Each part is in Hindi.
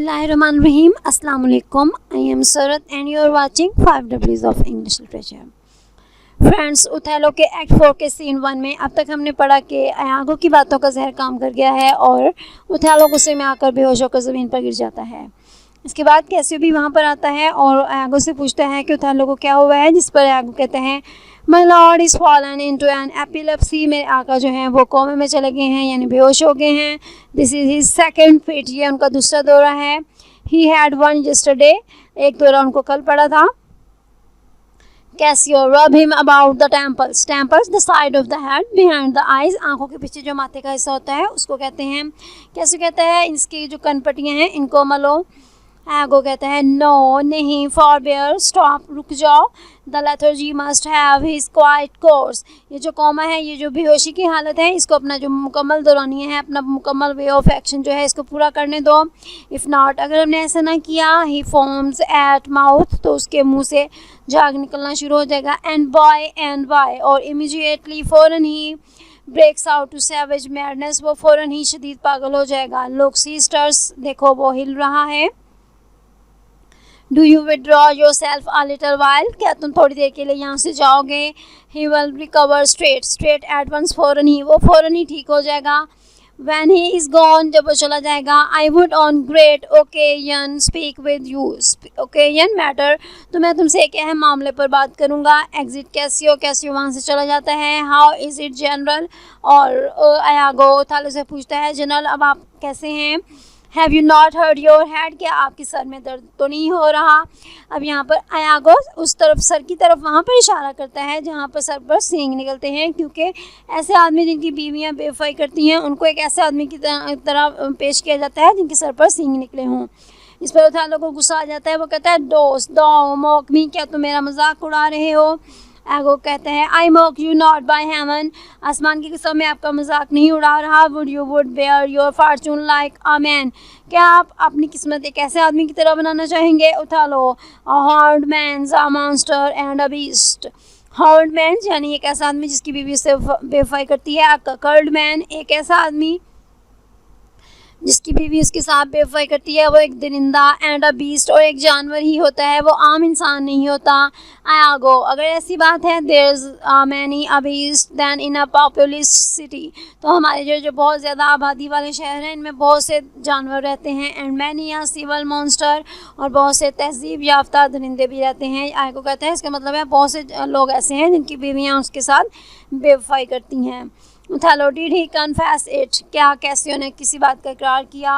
Bismillahirrahmanirrahim. Assalamu alaikum. I am Sarat and you are watching 5Ws of English Literature. Friends, उथेलो के एक्ट 4 के सीन 1 में अब तक हमने पढ़ा कि आयागो की बातों का जहर काम कर गया है और उथेलो गुस्से में आकर बेहोश होकर ज़मीन पर गिर जाता है। इसके बाद कैसियो भी वहाँ पर आता है और आयागो से पूछता है कि उथेलो को क्या हुआ है, जिस पर आयागो कहते हैं my lord is fallen into an epilepsy. मेरे आका जो हैं वो कोमे में चले गए हैं, यानी बेहोश हो गए हैं। This is his second fit, ये उनका दूसरा दौरा है। ही हैड वन यस्टरडे, एक दौरा उनको कल पड़ा था। कैसियो रब him about the temples, temples the side of the head behind the eyes, आंखों के पीछे जो माथे का हिस्सा होता है उसको कहते हैं। कैसियो कहता है इसकी जो कनपट्टियाँ हैं इनको मलो। आगो कहता है नो नहीं, फॉरबेयर स्टॉप, रुक जाओ। The lethargy must have his quiet course, ये जो कॉमा है, ये जो बेहोशी की हालत है, इसको अपना जो मुकम्मल दौरानिया है, अपना मुकम्मल वे ऑफ एक्शन जो है इसको पूरा करने दो। इफ़ नॉट, अगर हमने ऐसा ना किया, ही फॉर्म्स एट माउथ, तो उसके मुंह से झाग निकलना शुरू हो जाएगा। एंड वाई, और इमीडिएटली फ़ौरन ही breaks out to savage madness, वो फ़ौरन ही शदीद पागल हो जाएगा। लुक सी स्टर्स, देखो वो हिल रहा है। Do you withdraw yourself a little while, क्या तुम थोड़ी देर के लिए यहाँ से जाओगे। He will recover straight at once, फ़ौरन ही, वो फ़ौरन ही ठीक हो जाएगा। वैन ही इज़ गॉन, जब वो चला जाएगा। I would on great occasion speak with you, occasion matter, तो मैं तुमसे एक अहम मामले पर बात करूँगा। एग्जिट कैसियो वहाँ से चला जाता है। हाउ इज़ इट जनरल, और आयागो उथेलो से पूछता है जनरल अब आप कैसे हैं। Have you not hurt your head, क्या आपके सर में दर्द तो नहीं हो रहा। अब यहाँ पर आयागो उस तरफ, सर की तरफ वहाँ पर इशारा करता है जहाँ पर सर पर सींग निकलते हैं, क्योंकि ऐसे आदमी जिनकी बीवियाँ बेवफाई करती हैं उनको एक ऐसे आदमी की तरह पेश किया जाता है जिनके सर पर सींग निकले हों। इस पर उथेलो को गुस्सा आ जाता है। वो कहता है डो मॉक मी, क्या तुम मेरा मजाक उड़ा रहे हो। आगो कहते हैं I mock you not by heaven, आसमान की कसम मैं आपका मजाक नहीं उड़ा रहा। Would bear your fortune like a man, क्या आप अपनी किस्मत एक ऐसे आदमी की तरह बनाना चाहेंगे। Othello a horned man a monster and a beast, horned man यानी एक ऐसा आदमी जिसकी बीवी से बेवफाई करती है। कर्ल्ड मैन, एक ऐसा आदमी जिसकी बीवी उसके साथ बेवफाई करती है, वो एक दरिंदा। एंड अ बीस्ट, और एक जानवर ही होता है, वो आम इंसान नहीं होता। आयागो, अगर ऐसी बात है there is many a beast then in a populous city, तो हमारे जो बहुत ज़्यादा आबादी वाले शहर हैं इनमें बहुत से जानवर रहते हैं। And many a civil monster, और बहुत से तहजीब याफ्ता दरिंदे भी रहते हैं। आयागो कहता है इसका मतलब है बहुत से लोग ऐसे हैं जिनकी बीवियाँ उसके साथ बेवफाई करती हैं। उथेलो डिड ही कन्फेस इट, क्या कैसियो ने किसी बात का इकरार किया।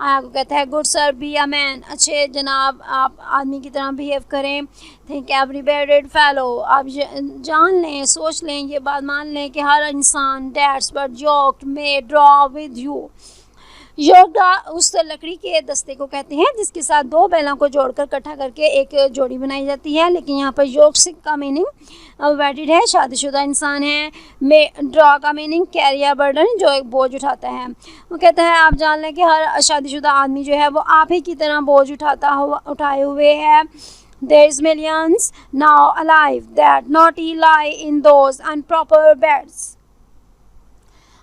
आयागो कहता है good sir be a man, अच्छे जनाब आप आदमी की तरह बिहेव करें। थिंक एवरी बेडेड फेलो, आप जान लें, सोच लें, ये बात मान लें कि हर इंसान that's but joked may draw with you. Yoga उस लकड़ी के दस्ते को कहते हैं जिसके साथ दो बैलों को जोड़कर इकट्ठा करके एक जोड़ी बनाई जाती है। लेकिन यहाँ पर योग का मीनिंग वेडिड है, शादीशुदा इंसान है। में ड्रॉ का मीनिंग कैरी अ बर्डन, जो एक बोझ उठाता है। वो कहता है आप जान लें कि हर शादीशुदा आदमी जो है वो आप ही की तरह बोझ उठाए हुए है। There is millions now alive that naughty lie in those improper beds.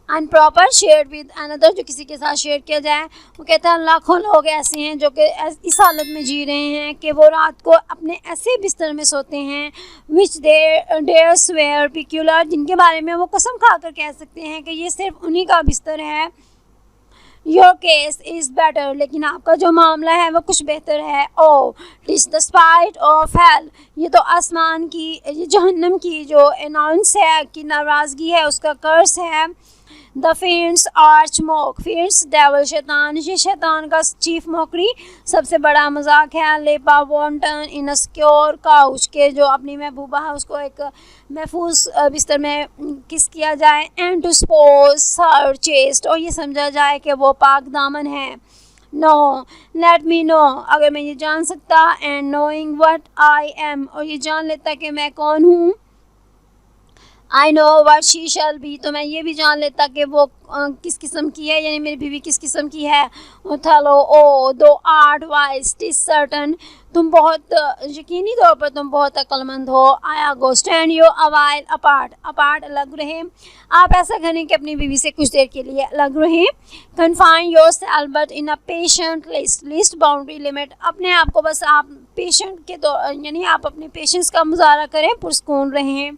Unproper share with another, जो किसी के साथ शेयर किया जाए। वो कहता है लाखों लोग ऐसे हैं जो कि इस हालत में जी रहे हैं कि वो रात को अपने ऐसे बिस्तर में सोते हैं विच डेयर स्वेयर पिक्यूलर, जिनके बारे में वो कसम खा कर कह सकते हैं कि ये सिर्फ उन्हीं का बिस्तर है। योर केस इज़ बेटर, लेकिन आपका जो मामला है वो कुछ बेहतर है। Oh this the spite of hell, ये तो आसमान की, ये जहन्नम की जो अनाउंस है कि नाराज़गी है, उसका कर्स है। The fierce arch mock, fierce devil शैतान, ये शैतान का चीफ मॉकरी, सबसे बड़ा मजाक है। Lepa wonton in a secure couch, के जो अपनी महबूबा है उसको एक महफूज बिस्तर में किस किया जाए। And to suppose her chaste, और ये समझा जाए कि वो पाक दामन है। नो लेट मी नो, अगर मैं ये जान सकता। And knowing what I am, और ये जान लेता कि मैं कौन हूँ। I know what she shall be, तो मैं ये भी जान लेता कि वो किस किस्म की है, यानी मेरी बीवी किस किस्म की है। उथालो ओ दो आर्ट वाइज टिस सर्टन, तुम बहुत यकीनी तौर पर तुम बहुत अक्लमंद हो। आया गो स्टैंड यू अवाइल अपार्ट, अपार्ट अलग रहें, आप ऐसा करें कि अपनी बीवी से कुछ देर के लिए अलग रहें। Confine your self but in a patient list, list boundary limit, अपने आप को बस आप पेशेंट के यानी आप अपने पेशेंस का मुजाहरा करें, पुरस्कून रहें।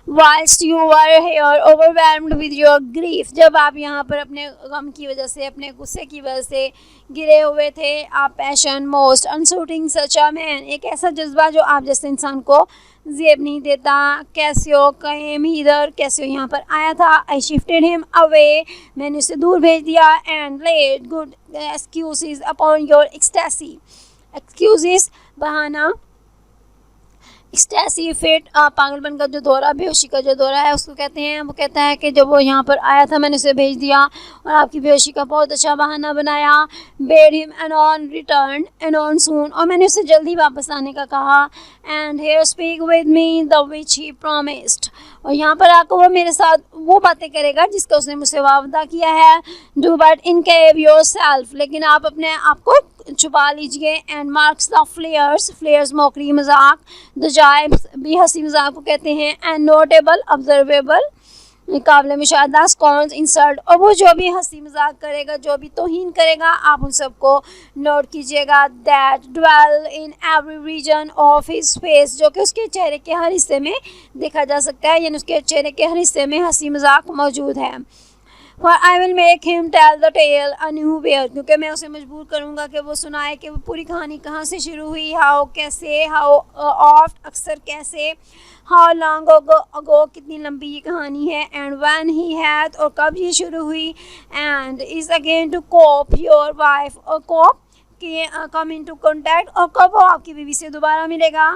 Whilst you were here overwhelmed with your grief, जब आप यहाँ पर अपने गम की वजह से, अपने गुस्से की वजह से गिरे हुए थे। आप passion most unsuiting such a man, एक ऐसा जज्बा जो आप जैसे इंसान को जेब नहीं देता। कैसियो कहेम इधर, कैसियो यहाँ पर आया था। आई शिफ्टेड हिम अवे, मैंने उसे दूर भेज दिया। And laid good excuses upon your ecstasy, excuses बहाना, एक्सटेसी फिट पागलपन का जो दौरा, बेहोशी का जो दौरा है उसको कहते हैं। वो कहता है कि जब वो यहाँ पर आया था मैंने उसे भेज दिया और आपकी बेहोशी का बहुत अच्छा बहाना बनाया। Bade him anon return anon soon, और मैंने उसे जल्दी वापस आने का कहा। And here speak with me the which he promised, और यहाँ पर आकर वो मेरे साथ वो बातें करेगा जिसका उसने मुझसे वादा किया है। डू बट इनकेव योर सेल्फ, लेकिन आप अपने आप को छुपा लीजिए। एंड मार्क्स द फ्लेयर्स, फ्लेयर्स मौकरी मजाक, द जाइब्स भी हंसी मजाक को कहते हैं। एंड नोटेबल ऑब्जर्वेबल, काबिल मुशाहदा, स्कॉन्स इंसल्ट, और वो जो भी हंसी मजाक करेगा, जो भी तौहीन करेगा, आप उन सबको नोट कीजिएगा। That dwell in every region of his face, जो कि उसके चेहरे के हर हिस्से में देखा जा सकता है, यानी उसके चेहरे के हर हिस्से में हंसी मजाक मौजूद है। For I will make him tell the tale anywhere, क्योंकि मैं उसे मजबूर करूँगा कि वो सुनाए कि वो पूरी कहानी कहाँ से शुरू हुई। हाउ कैसे, हाउ ऑफ्ट अक्सर कैसे, हाउ लॉन्ग अगो कितनी लंबी ये कहानी है, एंड व्हेन ही हैड और कब ये शुरू हुई, and is again to cope your wife, और कोप के कम इन टू कॉन्टैक्ट, और कब वो आपकी बीवी से दोबारा मिलेगा।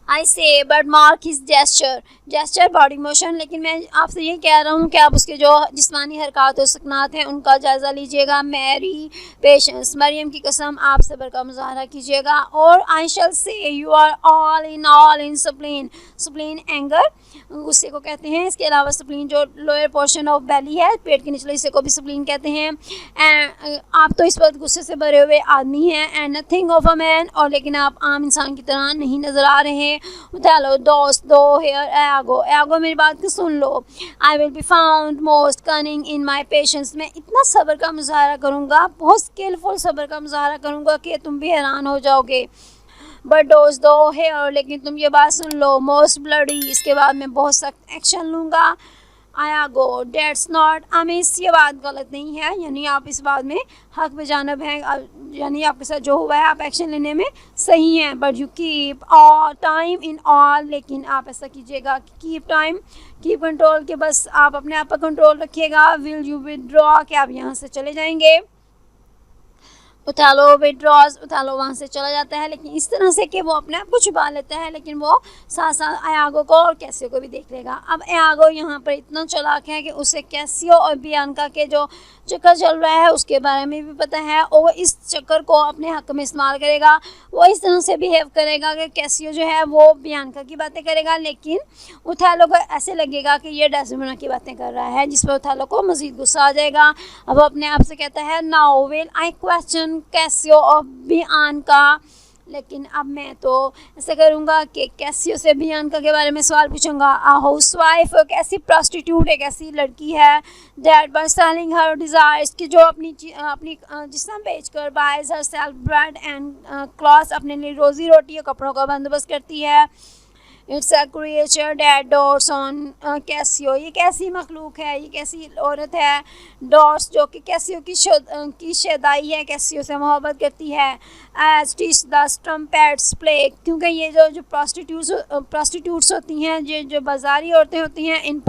आई से but mark his gesture, gesture body motion, लेकिन मैं आपसे ये कह रहा हूँ कि आप उसके जो जिस्मानी हरकत और सकनात हैं उनका जायज़ा लीजिएगा। मैरी पेशेंस, मरियम की कसम, आप सब्र का मुजाहरा कीजिएगा। और I shall say you are all in spleen, spleen anger, गुस्से को कहते हैं। इसके अलावा स्प्लीन जो लोअर पोर्शन ऑफ बेली है, पेट के निचले हिस्से को भी स्प्लीन कहते हैं। एंड आप तो इस वक्त गुस्से से भरे हुए आदमी हैं। And nothing of a man, और लेकिन आप आम इंसान की तरह नहीं नज़र आ रहे हैं। चलो दोस्त दो हेयर एगो, एगो मेरी बात को सुन लो। I will be found most cunning in my patience, मैं इतना सब्र का मुजाहरा करूँगा, बहुत स्किलफुल सब्र का मुजाहरा करूँगा कि तुम भी हैरान हो जाओगे। बट डोज दो हेयर, लेकिन तुम ये बात सुन लो, मोस्ट ब्लडी, इसके बाद मैं बहुत सख्त एक्शन लूँगा। आया गो डेट्स नॉट अमिस, ये बात गलत नहीं है, यानी आप इस बात में हक बेजानब हैं, यानी आपके साथ जो हुआ है आप एक्शन लेने में सही हैं। But you keep all time in all, लेकिन आप ऐसा कीजिएगा कि कीप टाइम, कीप कंट्रोल, के बस आप अपने आप पर कंट्रोल रखिएगा। विल यू विदड्रॉ, कि आप यहाँ से चले जाएंगे। उठा लो विड्रॉज, उठा लो वहाँ से चला जाता है, लेकिन इस तरह से कि वो अपने आप को छुपा लेता है, लेकिन वो साथ साथ एयागो को और कैसियो को भी देख लेगा। अब एयागो यहाँ पर इतना चालाक है कि उसे कैसियो और बियांका के जो चक्कर चल रहा है उसके बारे में भी पता है, और वो इस चक्कर को अपने हक में इस्तेमाल करेगा। वो इस तरह से बिहेव करेगा कि कैसियो जो है वो बियांका की बातें करेगा, लेकिन उथालो को ऐसे लगेगा कि ये डेस्डेमोना की बातें कर रहा है, जिस पर उथालो को मज़ीद गुस्सा आ जाएगा। अब वो अपने आप से कहता है now will I question Casio और बियांका, लेकिन अब मैं तो ऐसा करूँगा कि कैसियो से बियांका के बारे में सवाल पूछूंगा। आ हाउसवाइफ एक ऐसी प्रॉस्टिट्यूट, एक ऐसी लड़की है that by selling her desires, कि जो अपनी जिस्म बेचकर boys her self bread and cloth, अपने लिए रोज़ी रोटी और कपड़ों का बंदोबस्त करती है। It's a creature that doors on Casio, ये कैसी मखलूक है, ये कैसी औरत है। डोर्स जो कि कैसियो की शदाई है, कैसियो से मोहब्बत करती है। As teach the trumpets play, क्योंकि ये जो प्रॉस्टिट्यूट्स होती हैं, जो बाजारी औरतें होती हैं, इन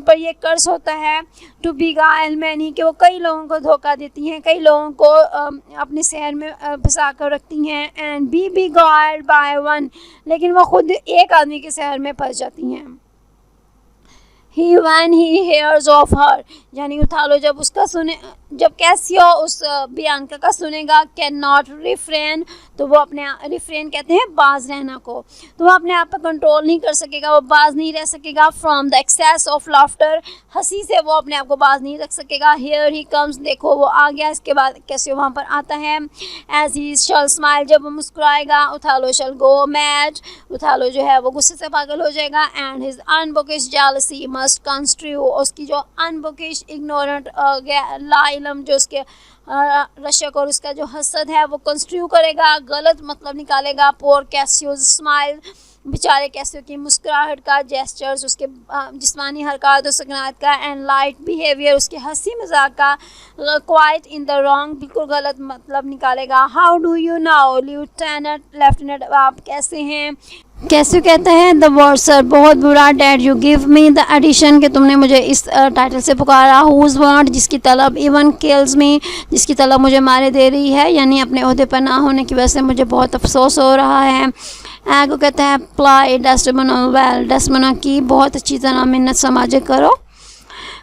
पर ये कर्ज होता है। टू बिगाइल मैनी, कि वो कई लोगों को धोखा देती हैं, कई लोगों को अपने शहर में फंसा कर रखती हैं। एंड बी बिगाइल्ड बाय वन, लेकिन वो खुद एक आदमी के शहर में फंस जाती हैं। He when he hears of her, यानी उठा लो जब कैसियो उस बियांका का सुनेगा कैन नॉट रिफ्रेन, तो वो अपने रिफ्रेन कहते हैं बाज रहना को, तो वो अपने आप पर कंट्रोल नहीं कर सकेगा, वो बाज नहीं रह सकेगा। From the excess of laughter, हंसी से वो अपने आप को बाज नहीं रख सकेगा। हियर ही कम्स, देखो वो आ गया। इसके बाद कैसियो वहाँ पर आता है। एज ही शल स्माइल, जब वो मुस्कुराएगा। उथालो शल गो मैड, उथालो जो है वो गुस्से से पागल हो जाएगा। And his unbookish jealousy must construe, उसकी जो अनबुकिश इग्नोरेंट लाइलम जो उसके रशक और उसका जो हसद है वो कंस्ट्रू करेगा, गलत मतलब निकालेगा। पोर कैसियोज स्माइल, बेचारे कैसियो की मुस्कुराहट का, जेस्चर्स उसके जिस्मानी हरकत और सकनात का, एंड लाइट बिहेवियर उसके हंसी मजाक का, क्वाइट इन द रॉन्ग, बिल्कुल गलत मतलब निकालेगा। How do you now lieutenant, lieutenant आप कैसे हैं। कैसे कहता है द वर्ड सर, बहुत बुरा। Did you give me the addition, कि तुमने मुझे इस टाइटल से पुकारा। हुज वांट, जिसकी तलब। इवन किल्स मी, जिसकी तलब मुझे मारे दे रही है, यानी अपने ओहदे पर ना होने की वजह से मुझे बहुत अफसोस हो रहा है। को कहता है प्लाई डेस्टिमोना वेल, डेस्टिमोना की बहुत अच्छी तरह मिन्नत समाजे करो।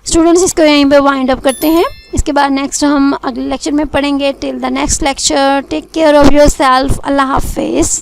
स्टूडेंट्स इसको यहीं पे वाइंड अप करते हैं। इसके बाद नेक्स्ट हम अगले लेक्चर में पढ़ेंगे। Till the next lecture, take care of yourself. अल्लाह हाफिज़।